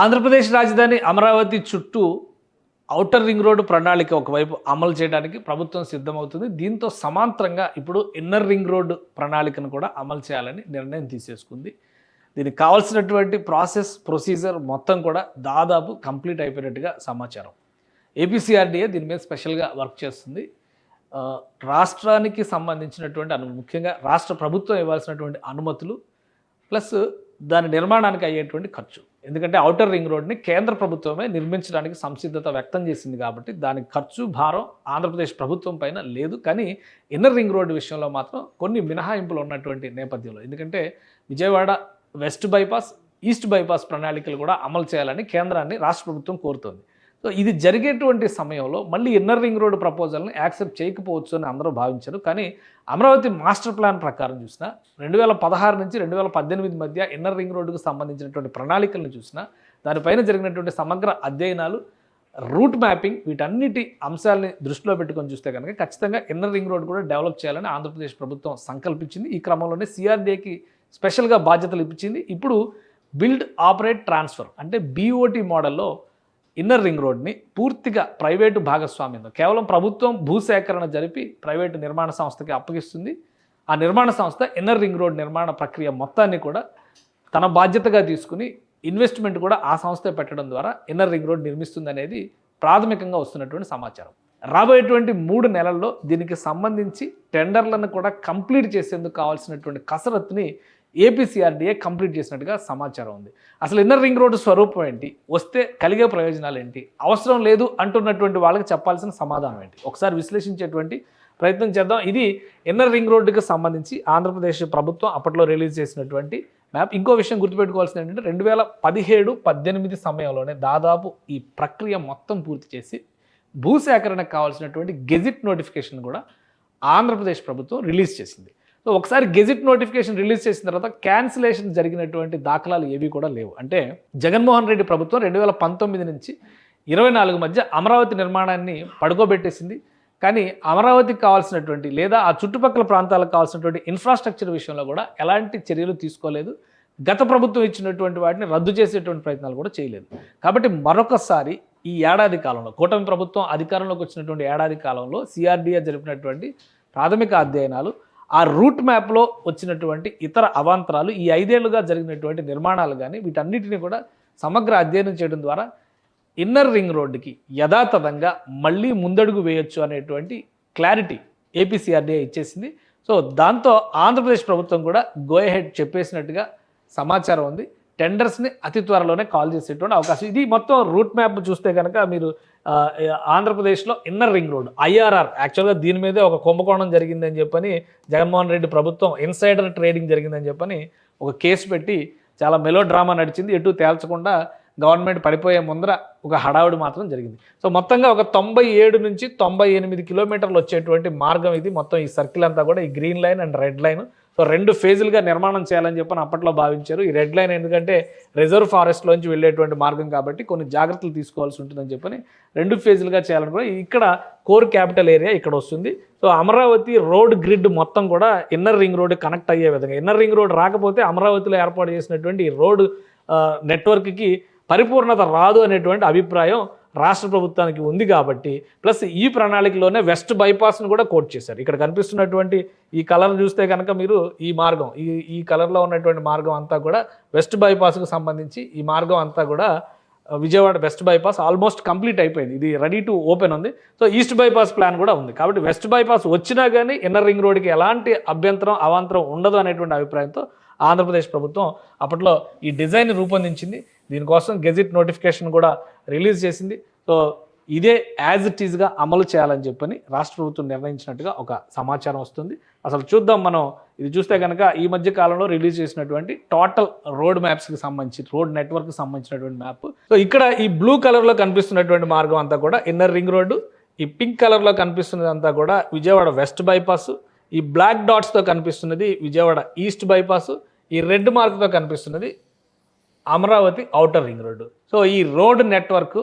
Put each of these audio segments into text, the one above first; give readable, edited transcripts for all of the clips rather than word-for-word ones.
ఆంధ్రప్రదేశ్ రాజధాని అమరావతి చుట్టూ outer ring road ప్రణాళిక ఒకవైపు అమలు చేయడానికి ప్రభుత్వం సిద్ధమవుతుంది. దీంతో సమాంతరంగా ఇప్పుడు ఇన్నర్ రింగ్ రోడ్డు ప్రణాళికను కూడా అమలు చేయాలని నిర్ణయం తీసేసుకుంది. దీనికి కావాల్సినటువంటి ప్రొసీజర్ మొత్తం కూడా దాదాపు కంప్లీట్ అయిపోయినట్టుగా సమాచారం. ఏపీసీఆర్డీఏ దీని మీద స్పెషల్గా వర్క్ చేస్తుంది. రాష్ట్రానికి సంబంధించినటువంటి ముఖ్యంగా రాష్ట్ర ప్రభుత్వం ఇవ్వాల్సినటువంటి అనుమతులు ప్లస్ దాని నిర్మాణానికి అయ్యేటువంటి ఖర్చు. ఎందుకంటే ఔటర్ రింగ్ రోడ్ని కేంద్ర ప్రభుత్వమే నిర్మించడానికి సంసిద్ధత వ్యక్తం చేసింది కాబట్టి దానికి ఖర్చు భారం ఆంధ్రప్రదేశ్ ప్రభుత్వం పైన లేదు. కానీ ఇన్నర్ రింగ్ రోడ్డు విషయంలో మాత్రం కొన్ని మినహాయింపులు ఉన్నటువంటి నేపథ్యంలో, ఎందుకంటే Vijayawada west bypass, east bypass ప్రణాళికలు కూడా అమలు చేయాలని కేంద్రాన్ని రాష్ట్ర ప్రభుత్వం కోరుతోంది. సో ఇది జరిగేటువంటి సమయంలో మళ్ళీ ఇన్నర్ రింగ్ రోడ్డు ప్రపోజల్ని యాక్సెప్ట్ చేయకపోవచ్చు అని అందరూ భావించారు. కానీ అమరావతి మాస్టర్ ప్లాన్ ప్రకారం చూసినా 2016 నుంచి 2018 మధ్య ఇన్నర్ రింగ్ రోడ్డుకు సంబంధించినటువంటి ప్రణాళికలను చూసినా దానిపైన జరిగినటువంటి సమగ్ర అధ్యయనాలు, రూట్ మ్యాపింగ్, వీటన్నిటి అంశాలని దృష్టిలో పెట్టుకొని చూస్తే కనుక ఖచ్చితంగా ఇన్నర్ రింగ్ రోడ్ కూడా డెవలప్ చేయాలని ఆంధ్రప్రదేశ్ ప్రభుత్వం సంకల్పించింది. ఈ క్రమంలోనే సిఆర్డీఏకి స్పెషల్గా బాధ్యతలు ఇప్పించింది. ఇప్పుడు బిల్డ్ ఆపరేట్ ట్రాన్స్ఫర్ అంటే బీఓటీ మోడల్లో ఇన్నర్ రింగ్ రోడ్ని పూర్తిగా ప్రైవేటు భాగస్వామ్యంతో కేవలం ప్రభుత్వం భూసేకరణ జరిపి ప్రైవేటు నిర్మాణ సంస్థకి అప్పగిస్తుంది. ఆ నిర్మాణ సంస్థ ఇన్నర్ రింగ్ రోడ్ నిర్మాణ ప్రక్రియ మొత్తాన్ని కూడా తన బాధ్యతగా తీసుకుని ఇన్వెస్ట్మెంట్ కూడా ఆ సంస్థే పెట్టడం ద్వారా ఇన్నర్ రింగ్ రోడ్ నిర్మిస్తుంది అనేది ప్రాథమికంగా వస్తున్నటువంటి సమాచారం. రాబోయేటువంటి 3 నెలల్లో దీనికి సంబంధించి టెండర్లను కూడా కంప్లీట్ చేసేందుకు కావాల్సినటువంటి కసరత్తుని ఏపీసీఆర్డీఏ కంప్లీట్ చేసినట్టుగా సమాచారం ఉంది. అసలు ఇన్నర్ రింగ్ రోడ్డు స్వరూపం ఏంటి, వస్తే కలిగే ప్రయోజనాలు ఏంటి, అవసరం లేదు అంటున్నటువంటి వాళ్ళకి చెప్పాల్సిన సమాధానం ఏంటి, ఒకసారి విశ్లేషించేటువంటి ప్రయత్నం చేద్దాం. ఇది ఇన్నర్ రింగ్ రోడ్డుకి సంబంధించి ఆంధ్రప్రదేశ్ ప్రభుత్వం అప్పట్లో రిలీజ్ చేసినటువంటి మ్యాప్. ఇంకో విషయం గుర్తుపెట్టుకోవాల్సింది ఏంటంటే 2017-18 సమయంలోనే దాదాపు ఈ ప్రక్రియ మొత్తం పూర్తి చేసి భూసేకరణకు కావాల్సినటువంటి గెజిట్ నోటిఫికేషన్ కూడా ఆంధ్రప్రదేశ్ ప్రభుత్వం రిలీజ్ చేసింది. సో ఒకసారి గెజిట్ నోటిఫికేషన్ రిలీజ్ చేసిన తర్వాత క్యాన్సిలేషన్ జరిగినటువంటి దాఖలాలు ఏవి కూడా లేవు. అంటే జగన్మోహన్ రెడ్డి ప్రభుత్వం 2019 నుంచి 24 మధ్య అమరావతి నిర్మాణాన్ని పడుకోబెట్టేసింది. కానీ అమరావతికి కావాల్సినటువంటి లేదా ఆ చుట్టుపక్కల ప్రాంతాలకు కావాల్సినటువంటి ఇన్ఫ్రాస్ట్రక్చర్ విషయంలో కూడా ఎలాంటి చర్యలు తీసుకోలేదు. గత ప్రభుత్వం ఇచ్చినటువంటి వాటిని రద్దు చేసేటువంటి ప్రయత్నాలు కూడా చేయలేదు. కాబట్టి మరొకసారి ఈ ఏడాది కాలంలో కూటమి ప్రభుత్వం అధికారంలోకి వచ్చినటువంటి ఏడాది కాలంలో సిఆర్డీఏ జరిపినటువంటి ప్రాథమిక అధ్యయనాలు, ఆ రూట్ మ్యాప్లో వచ్చినటువంటి ఇతర అవాంతరాలు, ఈ 5 ఏళ్లుగా జరిగినటువంటి నిర్మాణాలు కానీ వీటన్నిటిని కూడా సమగ్ర అధ్యయనం చేయడం ద్వారా ఇన్నర్ రింగ్ రోడ్డుకి యథాతథంగా మళ్ళీ ముందడుగు వేయొచ్చు అనేటువంటి క్లారిటీ ఏపీసీఆర్డీఏ ఇచ్చేసింది. సో దాంతో ఆంధ్రప్రదేశ్ ప్రభుత్వం కూడా గో అహెడ్ చెప్పేసినట్టుగా సమాచారం ఉంది. టెండర్స్ని అతి త్వరలోనే కాల్ చేసేటువంటి అవకాశం. ఇది మొత్తం రూట్ మ్యాప్ చూస్తే కనుక మీరు ఆంధ్రప్రదేశ్లో ఇన్నర్ రింగ్ రోడ్ ఐఆర్ఆర్, యాక్చువల్గా దీని మీదే ఒక కుంభకోణం జరిగిందని చెప్పని జగన్మోహన్ రెడ్డి ప్రభుత్వం ఇన్సైడర్ ట్రేడింగ్ జరిగిందని చెప్పని ఒక కేసు పెట్టి చాలా మెలో డ్రామా నడిచింది. ఎటు తేల్చకుండా గవర్నమెంట్ పడిపోయే ముందర ఒక హడావుడి మాత్రం జరిగింది. సో మొత్తంగా ఒక 97 నుంచి 98 కిలోమీటర్లు వచ్చేటువంటి మార్గం ఇది. మొత్తం ఈ సర్కిల్ అంతా కూడా ఈ green line and red line, so 2 ఫేజులుగా నిర్మాణం చేయాలని చెప్పని అప్పట్లో భావించారు. ఈ రెడ్ లైన్ ఎందుకంటే రిజర్వ్ ఫారెస్ట్లోంచి వెళ్ళేటువంటి మార్గం కాబట్టి కొన్ని జాగ్రత్తలు తీసుకోవాల్సి ఉంటుందని చెప్పని 2 ఫేజులుగా చేయాలని కూడా ఇక్కడ కోర్ క్యాపిటల్ ఏరియా ఇక్కడ వస్తుంది. సో అమరావతి రోడ్ గ్రిడ్ మొత్తం కూడా ఇన్నర్ రింగ్ రోడ్ కనెక్ట్ అయ్యే విధంగా, ఇన్నర్ రింగ్ రోడ్ రాకపోతే అమరావతిలో ఏర్పాటు చేసినటువంటి ఈ రోడ్ నెట్వర్క్కి పరిపూర్ణత రాదు అనేటువంటి అభిప్రాయం రాష్ట్ర ప్రభుత్వానికి ఉంది. కాబట్టి ప్లస్ ఈ ప్రణాళికలోనే వెస్ట్ బైపాస్ను కూడా కోట్ చేశారు. ఇక్కడ కనిపిస్తున్నటువంటి ఈ కలర్ చూస్తే కనుక మీరు ఈ మార్గం, ఈ కలర్లో ఉన్నటువంటి మార్గం అంతా కూడా వెస్ట్ బైపాస్కు సంబంధించి ఈ మార్గం అంతా కూడా Vijayawada west bypass almost complete అయిపోయింది. ఇది రెడీ టు ఓపెన్ ఉంది. సో ఈస్ట్ బైపాస్ ప్లాన్ కూడా ఉంది. కాబట్టి వెస్ట్ బైపాస్ వచ్చినా కానీ ఇన్నర్ రింగ్ రోడ్కి ఎలాంటి అభ్యంతరం అవాంతరం ఉండదు అనేటువంటి అభిప్రాయంతో ఆంధ్రప్రదేశ్ ప్రభుత్వం అప్పట్లో ఈ డిజైన్ రూపొందించింది. దీనికోసం గెజిట్ నోటిఫికేషన్ కూడా రిలీజ్ చేసింది. సో ఇదే యాజ్ ఇట్ ఈజ్గా అమలు చేయాలని చెప్పని రాష్ట్ర ప్రభుత్వం నిర్ణయించినట్టుగా ఒక సమాచారం వస్తుంది. అసలు చూద్దాం మనం. ఇది చూస్తే కనుక ఈ మధ్య కాలంలో రిలీజ్ చేసినటువంటి టోటల్ రోడ్ మ్యాప్స్కి సంబంధించి, రోడ్ నెట్వర్క్కి సంబంధించినటువంటి మ్యాప్. సో ఇక్కడ ఈ బ్లూ కలర్లో కనిపిస్తున్నటువంటి మార్గం అంతా కూడా ఇన్నర్ రింగ్ రోడ్డు, ఈ పింక్ కలర్లో కనిపిస్తున్నది అంతా కూడా విజయవాడ వెస్ట్ బైపాస్, ఈ బ్లాక్ డాట్స్తో కనిపిస్తున్నది విజయవాడ ఈస్ట్ బైపాస్, ఈ రెడ్ మార్క్తో కనిపిస్తున్నది Amaravati outer ring road. So ఈ రోడ్ నెట్వర్క్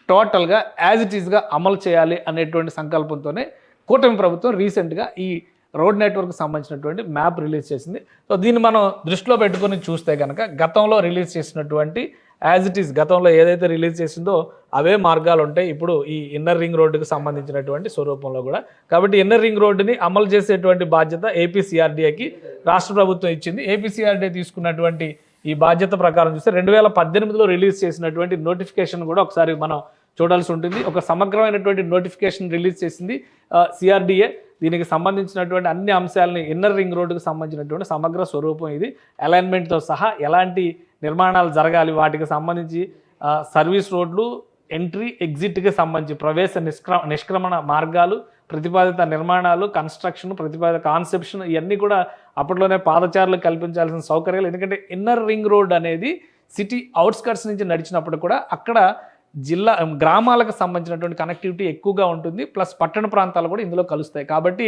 టోటల్గా యాజ్ ఇట్ ఈస్గా అమలు చేయాలి అనేటువంటి సంకల్పంతోనే కూటమి ప్రభుత్వం రీసెంట్గా ఈ రోడ్ నెట్వర్క్ సంబంధించినటువంటి మ్యాప్ రిలీజ్ చేసింది. సో దీన్ని మనం దృష్టిలో పెట్టుకొని చూస్తే కనుక గతంలో రిలీజ్ చేసినటువంటి యాజ్ ఇట్ ఈస్ గతంలో ఏదైతే రిలీజ్ చేసిందో అవే మార్గాలు ఉంటాయి ఇప్పుడు ఈ ఇన్నర్ రింగ్ రోడ్డుకి సంబంధించినటువంటి స్వరూపంలో కూడా. కాబట్టి ఇన్నర్ రింగ్ రోడ్డుని అమలు చేసేటువంటి బాధ్యత ఏపీసీఆర్డీఏకి రాష్ట్ర ప్రభుత్వం ఇచ్చింది. ఏపీసీఆర్డీఏ తీసుకున్నటువంటి ఈ బాధ్యత ప్రకారం చూస్తే 2018లో రిలీజ్ చేసినటువంటి నోటిఫికేషన్ కూడా ఒకసారి మనం చూడాల్సి ఉంటుంది. ఒక సమగ్రమైనటువంటి నోటిఫికేషన్ రిలీజ్ చేసింది సిఆర్డీఏ. దీనికి సంబంధించినటువంటి అన్ని అంశాలని ఇన్నర్ రింగ్ రోడ్డుకు సంబంధించినటువంటి సమగ్ర స్వరూపం ఇది. అలైన్మెంట్తో సహా ఎలాంటి నిర్మాణాలు జరగాలి, వాటికి సంబంధించి సర్వీస్ రోడ్లు, ఎంట్రీ ఎగ్జిట్కి సంబంధించి ప్రవేశ నిష్క్రమణ మార్గాలు, ప్రతిపాదిత నిర్మాణాలు, కన్స్ట్రక్షన్, ప్రతిపాదిత కాన్సెప్షన్, ఇవన్నీ కూడా అప్పట్లోనే పాదచారులకు కల్పించాల్సిన సౌకర్యాలు. ఎందుకంటే ఇన్నర్ రింగ్ రోడ్ అనేది సిటీ అవుట్స్కట్స్ నుంచి నడిచినప్పుడు కూడా అక్కడ గ్రామాలకు సంబంధించినటువంటి కనెక్టివిటీ ఎక్కువగా ఉంటుంది. ప్లస్ పట్టణ ప్రాంతాలు కూడా ఇందులో కలుస్తాయి. కాబట్టి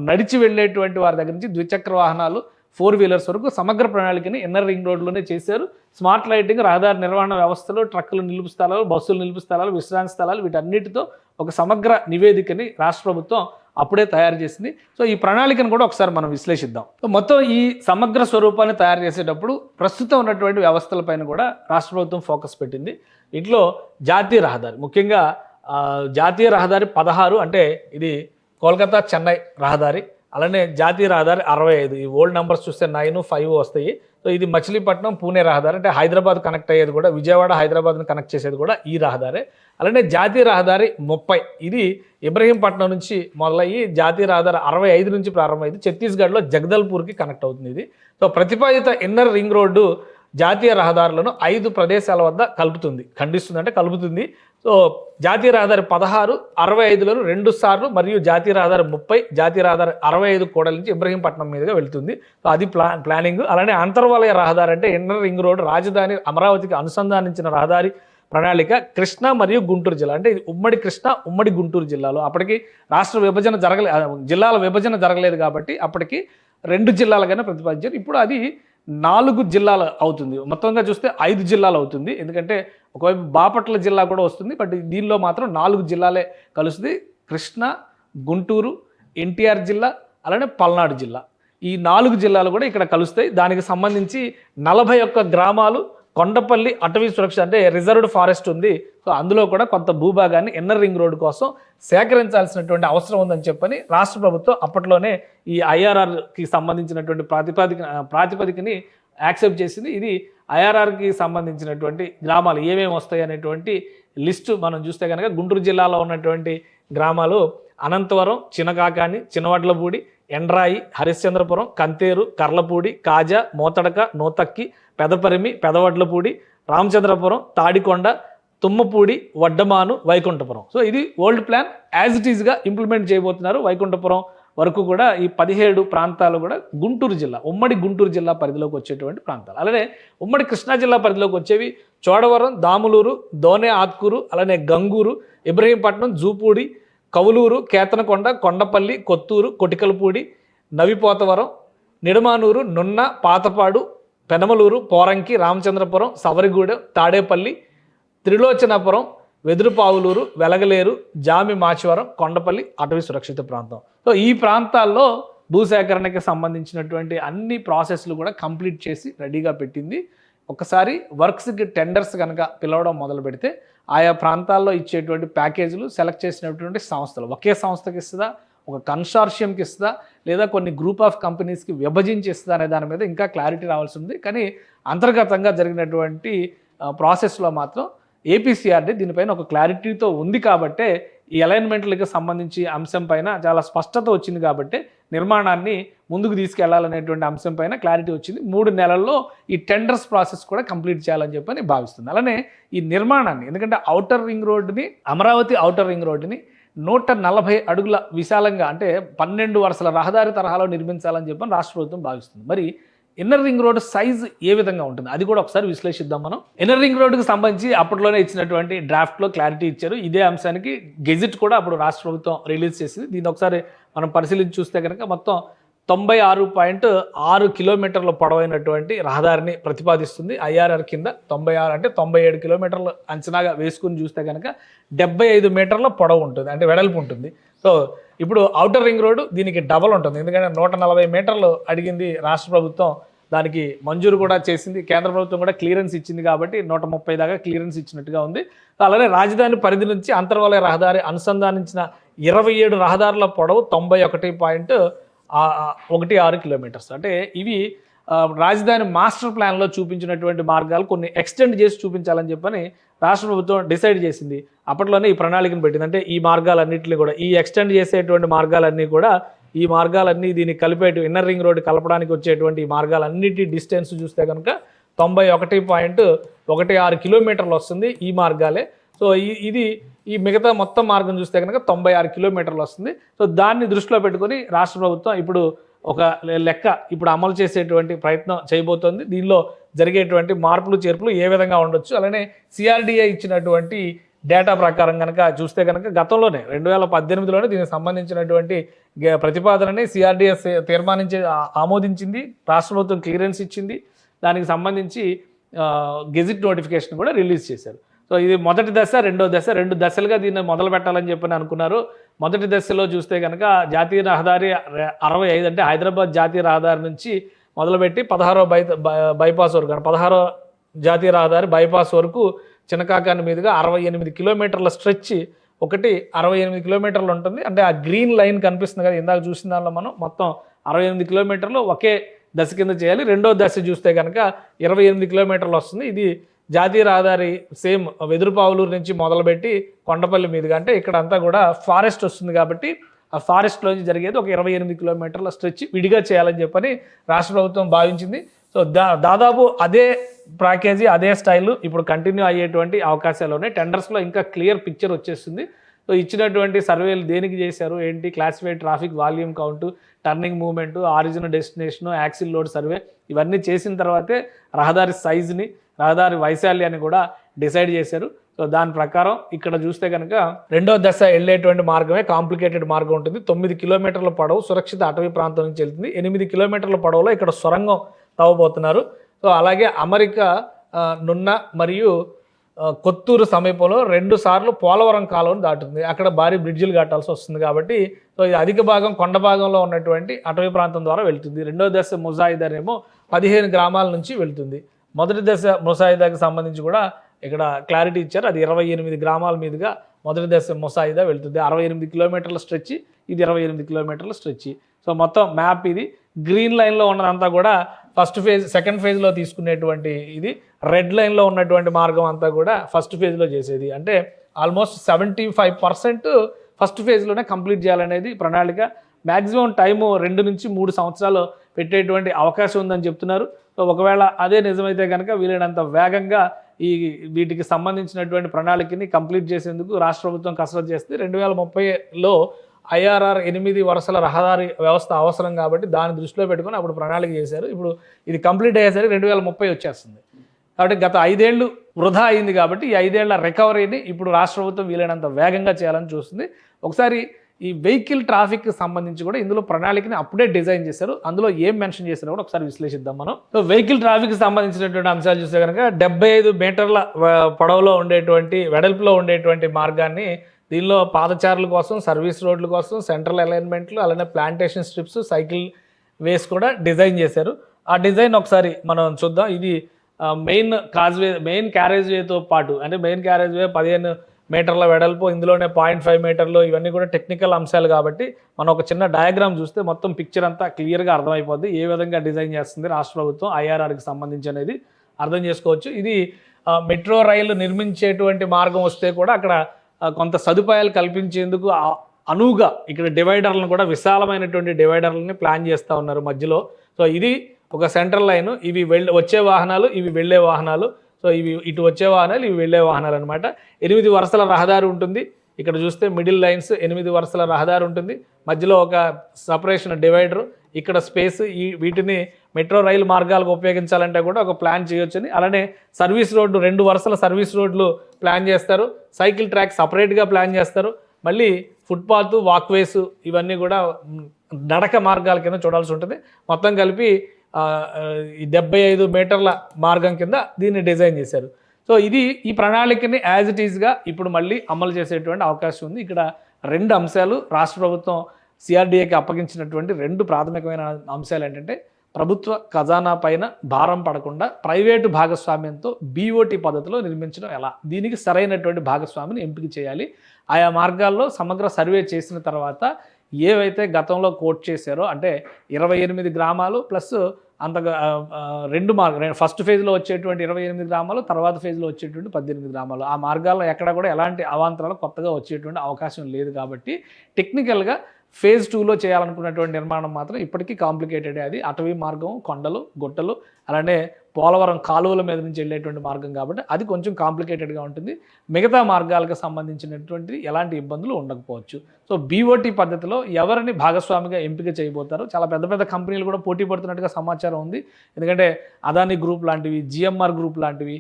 నడిచి వెళ్ళేటువంటి వారి దగ్గర నుంచి ద్విచక్ర వాహనాలు, 4 వీలర్స్ వరకు సమగ్ర ప్రణాళికని ఇన్నర్ రింగ్ రోడ్లోనే చేశారు. స్మార్ట్ లైటింగ్, రహదారి నిర్వహణ వ్యవస్థలు, ట్రక్కులు నిలుపు స్థలాలు, బస్సులు నిలుపు స్థలాలు, విశ్రాంతి స్థలాలు, వీటన్నిటితో ఒక సమగ్ర నివేదికని రాష్ట్ర ప్రభుత్వం అప్పుడే తయారు చేసింది. సో ఈ ప్రణాళికను కూడా ఒకసారి మనం విశ్లేషిద్దాం. మొత్తం ఈ సమగ్ర స్వరూపాన్ని తయారు చేసేటప్పుడు ప్రస్తుతం ఉన్నటువంటి వ్యవస్థలపైన కూడా రాష్ట్ర ప్రభుత్వం ఫోకస్ పెట్టింది. ఇంట్లో జాతీయ రహదారి, ముఖ్యంగా జాతీయ రహదారి 16 అంటే ఇది కోల్కతా చెన్నై రహదారి. అలానే జాతీయ రహదారి 65, ఈ ఓల్డ్ నెంబర్స్ చూస్తే 9, 5 వస్తాయి. సో ఇది మచిలీపట్నం పూణే రహదారి, అంటే హైదరాబాద్ కనెక్ట్ అయ్యేది కూడా, విజయవాడ హైదరాబాద్ని కనెక్ట్ చేసేది కూడా ఈ రహదారే. అలానే జాతీయ రహదారి 30, ఇది ఇబ్రహీంపట్నం నుంచి మొదలయ్యి జాతీయ రహదారి 65 నుంచి ప్రారంభమైంది. ఛత్తీస్గఢ్లో జగదల్పూర్కి కనెక్ట్ అవుతుంది ఇది. సో ప్రతిపాదిత ఇన్నర్ రింగ్ రోడ్డు జాతీయ రహదారులను 5 ప్రదేశాల వద్ద కలుపుతుంది. సో జాతీయ రహదారి 16, 65లను 2 సార్లు, మరియు జాతీయ రహదారి 30, జాతీయ రహదారి 65 కూడలి నుంచి ఇబ్రహీంపట్నం మీదుగా వెళ్తుంది. సో అది ప్లానింగ్. అలానే అంతర్వలయ రహదారి అంటే ఇన్నర్ రింగ్ రోడ్ రాజధాని అమరావతికి అనుసంధానించిన రహదారి ప్రణాళిక కృష్ణా మరియు గుంటూరు జిల్లా, అంటే ఇది ఉమ్మడి కృష్ణా, ఉమ్మడి గుంటూరు జిల్లాలో. అప్పటికి జిల్లాల విభజన జరగలేదు కాబట్టి అప్పటికి 2 జిల్లాలుగానే ప్రతిపాదించారు. ఇప్పుడు అది 4 జిల్లాలు అవుతుంది. మొత్తంగా చూస్తే 5 జిల్లాలు అవుతుంది. ఎందుకంటే ఒకవైపు బాపట్ల జిల్లా కూడా వస్తుంది, బట్ దీనిలో మాత్రం 4 జిల్లాలే కలుస్తుంది. కృష్ణా, గుంటూరు, ఎన్టీఆర్ జిల్లా, అలానే పల్నాడు జిల్లా, ఈ 4 జిల్లాలు కూడా ఇక్కడ కలుస్తాయి. దానికి సంబంధించి 41 గ్రామాలు, కొండపల్లి అటవీ సురక్ష అంటే రిజర్వ్డ్ ఫారెస్ట్ ఉంది. సో అందులో కూడా కొంత భూభాగాన్ని ఇన్నర్ రింగ్ రోడ్ కోసం సేకరించాల్సినటువంటి అవసరం ఉందని చెప్పని రాష్ట్ర ప్రభుత్వం అప్పట్లోనే ఈ ఐఆర్ఆర్కి సంబంధించినటువంటి ప్రాతిపదికని యాక్సెప్ట్ చేసింది. ఇది ఐఆర్ఆర్కి సంబంధించినటువంటి గ్రామాలు ఏమేమి వస్తాయి అనేటువంటి లిస్టు మనం చూస్తే కనుక గుంటూరు జిల్లాలో ఉన్నటువంటి గ్రామాలు అనంతవరం, చినకాకాని, చినవడ్లపూడి, ఎండ్రాయి, హరిశ్చంద్రపురం, కంతేరు, కర్లపూడి, కాజా, మోతడక, నూతక్కి, పెదపరిమి, పెదవడ్లపూడి, రామచంద్రపురం, తాడికొండ, తుమ్మపూడి, వడ్డమాను, వైకుంఠపురం. సో ఇది ఓల్డ్ ప్లాన్ యాజ్ ఇట్ ఈస్గా ఇంప్లిమెంట్ చేయబోతున్నారు. వైకుంఠపురం వరకు కూడా ఈ 17 ప్రాంతాలు కూడా గుంటూరు జిల్లా, ఉమ్మడి గుంటూరు జిల్లా పరిధిలోకి వచ్చేటువంటి ప్రాంతాలు. అలానే ఉమ్మడి కృష్ణా జిల్లా పరిధిలోకి వచ్చేవి చోడవరం, దాములూరు, దోనే ఆత్కూరు, అలానే గంగూరు, ఇబ్రహీంపట్నం, జూపూడి, కవులూరు, కేతనకొండ, కొండపల్లి, కొత్తూరు, కొటికలపూడి, నవిపోతవరం, నిడమానూరు, నున్న, పాతపాడు, పెనమలూరు, పోరంకి, రామచంద్రపురం, సవరిగూడెం, తాడేపల్లి, త్రిలోచనాపురం, వెదురుపావులూరు, వెలగలేరు, జామి మాచివరం, కొండపల్లి అటవీ సురక్షిత ప్రాంతం. సో ఈ ప్రాంతాల్లో భూసేకరణకి సంబంధించినటువంటి అన్ని ప్రాసెస్లు కూడా కంప్లీట్ చేసి రెడీగా పెట్టింది. ఒకసారి వర్క్స్కి టెండర్స్ కనుక పిలవడం మొదలు పెడితే ఆయా ప్రాంతాల్లో ఇచ్చేటువంటి ప్యాకేజీలు సెలెక్ట్ చేసినటువంటి సంస్థలు ఒకే సంస్థకి ఇస్తుందా, ఒక కన్సార్షియంకి ఇస్తుందా, లేదా కొన్ని గ్రూప్ ఆఫ్ కంపెనీస్కి విభజించి ఇస్తుందా అనే దాని మీద ఇంకా క్లారిటీ రావాల్సి ఉంది. కానీ అంతర్గతంగా జరిగినటువంటి ప్రాసెస్లో మాత్రం ఏపీసీఆర్డీ దీనిపైన ఒక క్లారిటీతో ఉంది. కాబట్టే ఈ అలైన్మెంట్లకు సంబంధించి అంశం పైన చాలా స్పష్టత వచ్చింది. కాబట్టి నిర్మాణాన్ని ముందుకు తీసుకెళ్లాలనేటువంటి అంశం పైన క్లారిటీ వచ్చింది. 3 నెలల్లో ఈ టెండర్స్ ప్రాసెస్ కూడా కంప్లీట్ చేయాలని చెప్పని భావిస్తుంది. అలానే ఈ నిర్మాణాన్ని, ఎందుకంటే ఔటర్ రింగ్ రోడ్డుని, అమరావతి ఔటర్ రింగ్ రోడ్డుని 140 అడుగుల విశాలంగా, అంటే 12 వరుసల రహదారి తరహాలో నిర్మించాలని చెప్పని రాష్ట్ర ప్రభుత్వం భావిస్తుంది. మరి ఇన్నర్ రింగ్ రోడ్ సైజ్ ఏ విధంగా ఉంటుంది అది కూడా ఒకసారి విశ్లేషిద్దాం మనం. ఇన్నర్ రింగ్ రోడ్డుకి సంబంధించి అప్పట్లోనే ఇచ్చినటువంటి డ్రాఫ్ట్లో క్లారిటీ ఇచ్చారు. ఇదే అంశానికి గెజిట్ కూడా అప్పుడు రాష్ట్ర ప్రభుత్వం రిలీజ్ చేసింది. దీన్ని ఒకసారి మనం పరిశీలించి చూస్తే కనుక మొత్తం 96.6 కిలోమీటర్ల పొడవైనటువంటి రహదారిని ప్రతిపాదిస్తుంది ఐఆర్ఆర్ కింద. 96 అంటే 97 కిలోమీటర్లు అంచనాగా వేసుకుని చూస్తే కనుక 75 మీటర్ల పొడవు ఉంటుంది, అంటే వెడల్పు ఉంటుంది. సో ఇప్పుడు ఔటర్ రింగ్ రోడ్డు దీనికి డబల్ ఉంటుంది, ఎందుకంటే 140 మీటర్లు అడిగింది రాష్ట్ర ప్రభుత్వం దానికి మంజూరు కూడా చేసింది. కేంద్ర ప్రభుత్వం కూడా క్లియరెన్స్ ఇచ్చింది కాబట్టి 130 దాకా క్లియరెన్స్ ఇచ్చినట్టుగా ఉంది. అలానే రాజధాని పరిధి నుంచి అంతర్వలయ రహదారి అనుసంధానించిన 27 రహదారుల పొడవు 91.16 కిలోమీటర్స్. అంటే ఇవి రాజధాని మాస్టర్ ప్లాన్లో చూపించినటువంటి మార్గాలు కొన్ని ఎక్స్టెండ్ చేసి చూపించాలని చెప్పని రాష్ట్ర ప్రభుత్వం డిసైడ్ చేసింది. అప్పట్లోనే ఈ ప్రణాళికను పెట్టింది. అంటే ఈ మార్గాలన్నింటినీ కూడా ఈ ఎక్స్టెండ్ చేసేటువంటి మార్గాలన్నీ కూడా ఈ మార్గాలన్నీ దీన్ని కలిపేటు ఇన్నర్ రింగ్ రోడ్డు కలపడానికి వచ్చేటువంటి ఈ మార్గాలన్నిటి డిస్టెన్స్ చూస్తే కనుక 91.16 కిలోమీటర్లు వస్తుంది ఈ మార్గాలే. సో ఇది ఈ మిగతా మొత్తం మార్గం చూస్తే కనుక 96 కిలోమీటర్లు వస్తుంది. సో దాన్ని దృష్టిలో పెట్టుకొని రాష్ట్ర ప్రభుత్వం ఇప్పుడు ఒక లెక్క ఇప్పుడు అమలు చేసేటువంటి ప్రయత్నం చేయబోతోంది. దీనిలో జరిగేటువంటి మార్పులు చేర్పులు ఏ విధంగా ఉండొచ్చు, అలానే సిఆర్డిఏ ఇచ్చినటువంటి డేటా ప్రకారం కనుక చూస్తే కనుక గతంలోనే 2018లోనే దీనికి సంబంధించినటువంటి ప్రతిపాదనని సిఆర్డిఏ ఆమోదించింది. రాష్ట్ర ప్రభుత్వం క్లియరెన్స్ ఇచ్చింది. దానికి సంబంధించి గెజిట్ నోటిఫికేషన్ కూడా రిలీజ్ చేశారు. సో ఇది మొదటి దశ, రెండో దశ, 2 దశలుగా దీన్ని మొదలు పెట్టాలని చెప్పని అనుకున్నారు. మొదటి దశలో చూస్తే కనుక జాతీయ రహదారి 65 అంటే హైదరాబాద్ జాతీయ రహదారి నుంచి మొదలుపెట్టి 16వ బైపాస్ వరకు 16వ జాతీయ రహదారి బైపాస్ వరకు చినకాకాని మీదుగా 68 కిలోమీటర్ల స్ట్రెచ్ ఒకటి 68 కిలోమీటర్లు ఉంటుంది. అంటే ఆ గ్రీన్ లైన్ కనిపిస్తుంది కదా ఇందాక చూసిన దానిలో మనం మొత్తం 68 కిలోమీటర్లు ఒకే దశ కింద చేయాలి. రెండో దశ చూస్తే కనుక 28 కిలోమీటర్లు వస్తుంది. ఇది జాతీయ రహదారి సేమ్ వెదురుపావులూరు నుంచి మొదలుపెట్టి కొండపల్లి మీదుగా, అంటే ఇక్కడ అంతా కూడా ఫారెస్ట్ వస్తుంది కాబట్టి ఆ ఫారెస్ట్లోంచి జరిగేది ఒక 28 కిలోమీటర్ల స్ట్రెచ్ విడిగా చేయాలని చెప్పని రాష్ట్ర ప్రభుత్వం భావించింది. సో దాదాపు అదే ప్యాకేజీ అదే స్టైల్ ఇప్పుడు కంటిన్యూ అయ్యేటువంటి అవకాశాలు ఉన్నాయి. టెండర్స్లో ఇంకా క్లియర్ పిక్చర్ వచ్చేస్తుంది. సో ఇచ్చినటువంటి సర్వేలు దేనికి చేశారు ఏంటి, classified traffic volume count, turning movement, origin destination, axle load survey ఇవన్నీ చేసిన తర్వాతే రహదారి సైజుని, రహదారి వైశాల్యాన్ని కూడా డిసైడ్ చేశారు. సో దాని ప్రకారం ఇక్కడ చూస్తే కనుక రెండో దశ వెళ్ళేటువంటి మార్గమే కాంప్లికేటెడ్ మార్గం ఉంటుంది. 9 కిలోమీటర్ల పొడవు సురక్షిత అటవీ ప్రాంతం నుంచి వెళ్తుంది. 8 కిలోమీటర్ల పొడవులో ఇక్కడ సొరంగం తవ్వబోతున్నారు. సో అలాగే అమెరికా నున్న మరియు కొత్తూరు సమీపంలో 2 సార్లు పోలవరం కాలువను దాటుతుంది. అక్కడ భారీ బ్రిడ్జిలు కట్టాల్సి వస్తుంది కాబట్టి సో ఇది అధిక భాగం కొండ భాగంలో ఉన్నటువంటి అటవీ ప్రాంతం ద్వారా వెళ్తుంది. రెండో దశ ముసాయిదానేమో 15 గ్రామాల నుంచి వెళ్తుంది. మొదటి దశ ముసాయిదాకి సంబంధించి కూడా ఇక్కడ క్లారిటీ ఇచ్చారు. అది 28 గ్రామాల మీదుగా మొదటి దశ ముసాయిదా వెళ్తుంది. 68 కిలోమీటర్ల స్ట్రెచ్, ఇది 28 కిలోమీటర్ల స్ట్రెచ్. సో మొత్తం మ్యాప్ ఇది గ్రీన్ లైన్లో ఉన్నదంతా కూడా ఫస్ట్ ఫేజ్, సెకండ్ ఫేజ్లో తీసుకునేటువంటి ఇది. రెడ్ లైన్లో ఉన్నటువంటి మార్గం అంతా కూడా ఫస్ట్ ఫేజ్లో చేసేది. అంటే ఆల్మోస్ట్ 75% ఫస్ట్ ఫేజ్లోనే కంప్లీట్ చేయాలనేది ప్రణాళిక. మ్యాక్సిమం టైము 2 నుంచి 3 సంవత్సరాలు పెట్టేటువంటి అవకాశం ఉందని చెప్తున్నారు. సో ఒకవేళ అదే నిజమైతే కనుక వీలైనంత వేగంగా వీటికి సంబంధించినటువంటి ప్రణాళికని కంప్లీట్ చేసేందుకు రాష్ట్ర ప్రభుత్వం కసరత్తు చేస్తుంది. 2030లో IRR 8 వరుసల రహదారి వ్యవస్థ అవసరం కాబట్టి దాన్ని దృష్టిలో పెట్టుకొని అప్పుడు ప్రణాళిక చేశారు. ఇప్పుడు ఇది కంప్లీట్ అయ్యేసరికి 2030 వచ్చేస్తుంది. కాబట్టి గత 5 ఏళ్ళు వృధా అయింది కాబట్టి ఈ 5 ఏళ్ల రికవరీని ఇప్పుడు రాష్ట్ర ప్రభుత్వం వీలైనంత వేగంగా చేయాలని చూస్తుంది. ఒకసారి ఈ వెహికల్ ట్రాఫిక్కి సంబంధించి కూడా ఇందులో ప్రణాళికని అప్పుడే డిజైన్ చేశారు. అందులో ఏం మెన్షన్ చేశారో కూడా ఒకసారి విశ్లేషిద్దాం మనం. సో వెహికల్ ట్రాఫిక్కి సంబంధించినటువంటి అంశాలు చూస్తే కనుక 75 మీటర్ల పొడవులో ఉండేటువంటి వెడల్పులో ఉండేటువంటి మార్గాన్ని దీనిలో పాదచారుల కోసం, సర్వీస్ రోడ్ల కోసం, సెంట్రల్ అలైన్మెంట్లు, అలానే ప్లాంటేషన్ స్ట్రిప్స్, సైకిల్ వేస్ కూడా డిజైన్ చేశారు. ఆ డిజైన్ ఒకసారి మనం చూద్దాం. ఇది మెయిన్ క్యారేజ్ వేతో పాటు, అంటే మెయిన్ క్యారేజ్ వే 15 మీటర్ల వెడల్పు, ఇందులోనే 0.5 మీటర్లు, ఇవన్నీ కూడా టెక్నికల్ అంశాలు కాబట్టి మనం ఒక చిన్న డయాగ్రామ్ చూస్తే మొత్తం పిక్చర్ అంతా క్లియర్గా అర్థమైపోద్ది. ఏ విధంగా డిజైన్ చేస్తుంది రాష్ట్ర ప్రభుత్వం IRRకి సంబంధించి అనేది అర్థం చేసుకోవచ్చు. ఇది మెట్రో రైలు నిర్మించేటువంటి మార్గం వస్తే కూడా అక్కడ కొంత సదుపాయాలు కల్పించేందుకు అనువుగా ఇక్కడ డివైడర్లను కూడా విశాలమైనటువంటి డివైడర్లని ప్లాన్ చేస్తూ ఉన్నారు మధ్యలో. సో ఇది ఒక సెంట్రల్ లైను, ఇవి వచ్చే వాహనాలు, ఇవి వెళ్ళే వాహనాలు. సో ఇవి ఇటు వచ్చే వాహనాలు, ఇవి వెళ్ళే వాహనాలు అనమాట. 8 వరుసల రహదారి ఉంటుంది. ఇక్కడ చూస్తే మిడిల్ లైన్స్ 8 వరుసల రహదారి ఉంటుంది. మధ్యలో ఒక సపరేషన్ డివైడరు, ఇక్కడ స్పేస్. వీటిని మెట్రో రైలు మార్గాలకు ఉపయోగించాలంటే కూడా ఒక ప్లాన్ చేయొచ్చని. అలానే సర్వీస్ రోడ్డు 2 వరుసల సర్వీస్ రోడ్లు ప్లాన్ చేస్తారు. సైకిల్ ట్రాక్ సపరేట్గా ప్లాన్ చేస్తారు. మళ్ళీ ఫుట్పాత్, వాక్వేస్ ఇవన్నీ కూడా నడక మార్గాల కింద చూడాల్సి ఉంటుంది. మొత్తం కలిపి 75 మీటర్ల మార్గం కింద దీన్ని డిజైన్ చేశారు. సో ఈ ప్రణాళికని యాజ్ ఇట్ ఈజ్గా ఇప్పుడు మళ్ళీ అమలు చేసేటువంటి అవకాశం ఉంది. ఇక్కడ 2 అంశాలు రాష్ట్ర ప్రభుత్వం సిఆర్డిఏకి అప్పగించినటువంటి 2 ప్రాథమికమైన అంశాలు ఏంటంటే, ప్రభుత్వ ఖజానా పైన భారం పడకుండా ప్రైవేటు భాగస్వామ్యంతో బీఓటీ పద్ధతిలో నిర్మించడం ఎలా, దీనికి సరైనటువంటి భాగస్వామిని ఎంపిక చేయాలి. ఆయా మార్గాల్లో సమగ్ర సర్వే చేసిన తర్వాత ఏవైతే గతంలో కోట్ చేశారో అంటే 28 గ్రామాలు ప్లస్ అంతగా రెండు ఫస్ట్ ఫేజ్లో వచ్చేటువంటి 28 గ్రామాలు, తర్వాత ఫేజ్లో వచ్చేటువంటి 18 గ్రామాలు, ఆ మార్గాల్లో ఎక్కడ కూడా ఎలాంటి అవాంతరాలు కొత్తగా వచ్చేటువంటి అవకాశం లేదు. కాబట్టి టెక్నికల్గా ఫేజ్ 2లో చేయాలనుకున్నటువంటి నిర్మాణం మాత్రం ఇప్పటికీ కాంప్లికేటెడే. అది అటవీ మార్గం, కొండలు, గుట్టలు, అలానే పోలవరం కాలువల మీద నుంచి వెళ్ళేటువంటి మార్గం కాబట్టి అది కొంచెం కాంప్లికేటెడ్గా ఉంటుంది. మిగతా మార్గాలకు సంబంధించినటువంటి ఎలాంటి ఇబ్బందులు ఉండకపోవచ్చు. సో బీఓటీ పద్ధతిలో ఎవరిని భాగస్వామిగా ఎంపిక చేయబోతారో చాలా పెద్ద పెద్ద కంపెనీలు కూడా పోటీ పడుతున్నట్టుగా సమాచారం ఉంది. ఎందుకంటే అదానీ గ్రూప్ లాంటివి, జిఎంఆర్ గ్రూప్ లాంటివి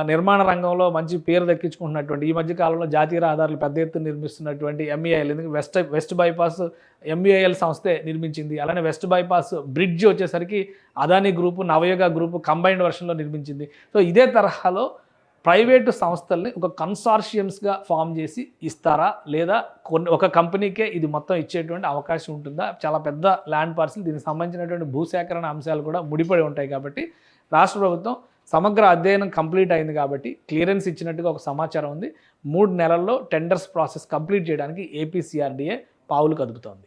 నిర్మాణ రంగంలో మంచి పేరు దక్కించుకుంటున్నటువంటి, ఈ మధ్య కాలంలో జాతీయ రహదారులు పెద్ద ఎత్తున నిర్మిస్తున్నటువంటి ఎంఈఐఎల్, ఎందుకంటే వెస్ట్ బైపాస్ ఎంఈఐఎల్ సంస్థే నిర్మించింది. అలానే వెస్ట్ బైపాస్ బ్రిడ్జ్ వచ్చేసరికి అదానీ గ్రూపు, నవయుగ గ్రూపు కంబైన్డ్ వర్షన్లో నిర్మించింది. సో ఇదే తరహాలో ప్రైవేటు సంస్థల్ని ఒక కన్సార్షియమ్స్గా ఫామ్ చేసి ఇస్తారా, లేదా ఒక కంపెనీకే ఇది మొత్తం ఇచ్చేటువంటి అవకాశం ఉంటుందా? చాలా పెద్ద ల్యాండ్ పార్సిల్, దీనికి సంబంధించినటువంటి భూసేకరణ అంశాలు కూడా ముడిపడి ఉంటాయి. కాబట్టి రాష్ట్ర ప్రభుత్వం సమగ్ర అధ్యయనం కంప్లీట్ అయింది కాబట్టి క్లియరెన్స్ ఇచ్చినట్టుగా ఒక సమాచారం ఉంది. 3 నెలల్లో టెండర్స్ ప్రాసెస్ కంప్లీట్ చేయడానికి ఏపీసీఆర్డీఏ పావులు కదుపుతోంది.